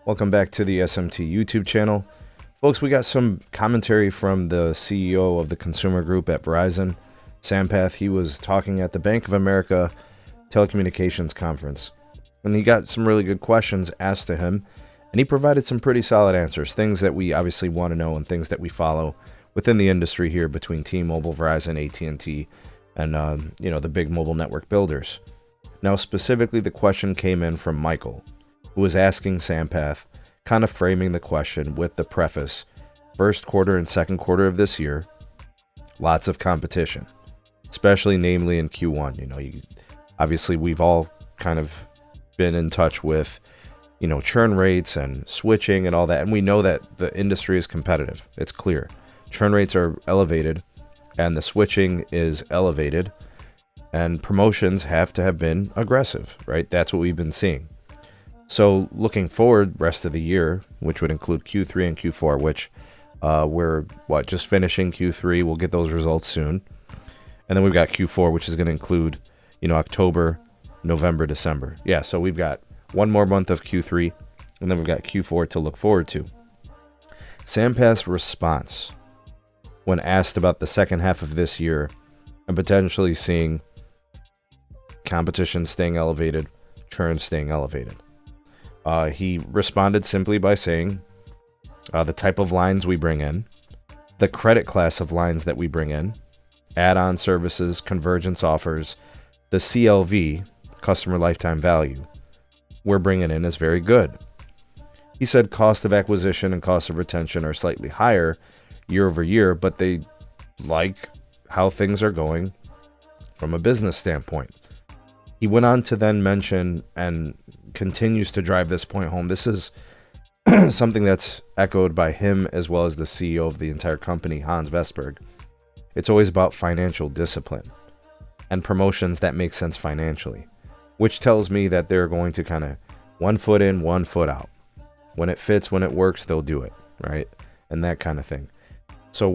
Welcome back to the SMT YouTube channel. Folks, we got some commentary from the CEO of the consumer group at Verizon, Sampath. He was talking at the Bank of America Telecommunications Conference, and he got some really good questions asked to him, and he provided some pretty solid answers, things that we obviously want to know and things that we follow within the industry here between T-Mobile, Verizon, AT&T, and the big mobile network builders. Now, specifically, the question came in from Michael, who was asking Sampath, kind of framing the question with the preface, first quarter and second quarter of this year, lots of competition, especially namely in Q1. Obviously we've all kind of been in touch with, churn rates and switching and all that. And we know that the industry is competitive. It's clear. Churn rates are elevated and the switching is elevated and promotions have to have been aggressive, right? That's what we've been seeing. So looking forward, rest of the year, which would include Q3 and Q4, which we're just finishing Q3. We'll get those results soon. And then we've got Q4, which is going to include, October, November, December. Yeah, so we've got one more month of Q3, and then we've got Q4 to look forward to. Sampath's response when asked about the second half of this year and potentially seeing competition staying elevated, churn staying elevated. He responded simply by saying the type of lines we bring in, the credit class of lines that we bring in, add-on services, convergence offers, the CLV, customer lifetime value, we're bringing in is very good. He said cost of acquisition and cost of retention are slightly higher year over year, but they like how things are going from a business standpoint. He went on to then mention and continues to drive this point home. This is something that's echoed by him as well as the CEO of the entire company, Hans Vestberg. It's always about financial discipline and promotions that make sense financially, which tells me that they're going to kind of one foot in, one foot out. When it fits, when it works, they'll do it, right? And that kind of thing. So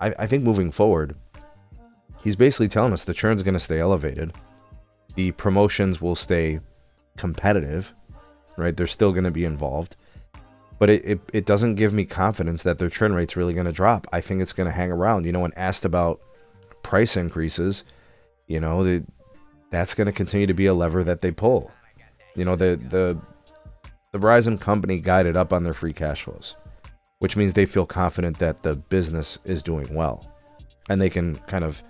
I think moving forward, he's basically telling us the churn's going to stay elevated. The promotions will stay competitive, right? They're still going to be involved, but it doesn't give me confidence that their churn rate's really going to drop. I think it's going to hang around. When asked about price increases, that's going to continue to be a lever that they pull. The Verizon company guided up on their free cash flows, which means they feel confident that the business is doing well, and they can kind of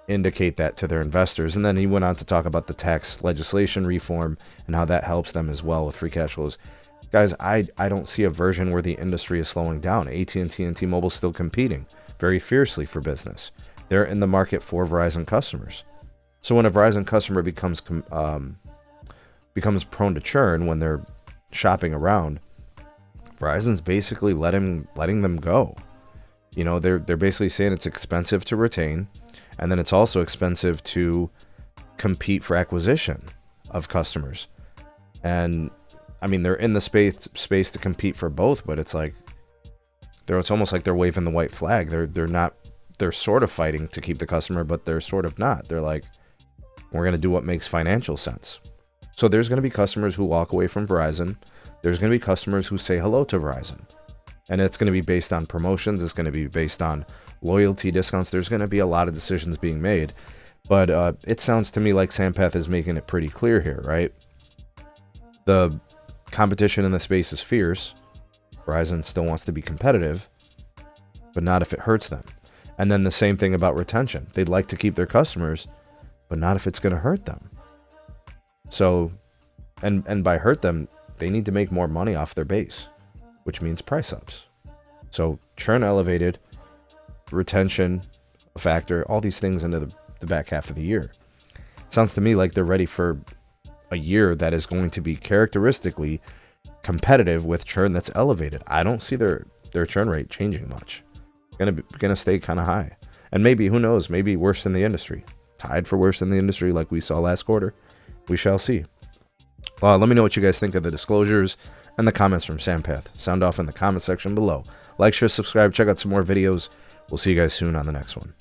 indicate that to their investors. And then he went on to talk about the tax legislation reform and how that helps them as well with free cash flows. Guys, I don't see a version where the industry is slowing down. AT&T and T-Mobile still competing very fiercely for business. They're in the market for Verizon customers. So when a Verizon customer becomes prone to churn when they're shopping around, Verizon's basically letting them go. They're basically saying it's expensive to retain, and then it's also expensive to compete for acquisition of customers. And I mean, they're in the space to compete for both, but it's almost like they're waving the white flag. They're sort of fighting to keep the customer, but they're sort of not. They're like, we're going to do what makes financial sense. So there's going to be customers who walk away from Verizon. There's going to be customers who say hello to Verizon. And it's going to be based on promotions. It's going to be based on loyalty discounts. There's going to be a lot of decisions being made. But it sounds to me like Sampath is making it pretty clear here, right? The competition in the space is fierce. Verizon still wants to be competitive, but not if it hurts them. And then the same thing about retention. They'd like to keep their customers, but not if it's going to hurt them. So, and by hurt them, they need to make more money off their base, which means price ups. So churn elevated, retention a factor, all these things into the back half of the year. Sounds to me like they're ready for a year that is going to be characteristically competitive with churn that's elevated. I don't see their churn rate changing much. Gonna stay kind of high, and maybe, who knows, maybe worse than the industry, tied for worse than the industry like we saw last quarter. We shall see. Let me know what you guys think of the disclosures and the comments from Sampath. Sound off in the comment section below. Like, share, subscribe, check out some more videos. We'll see you guys soon on the next one.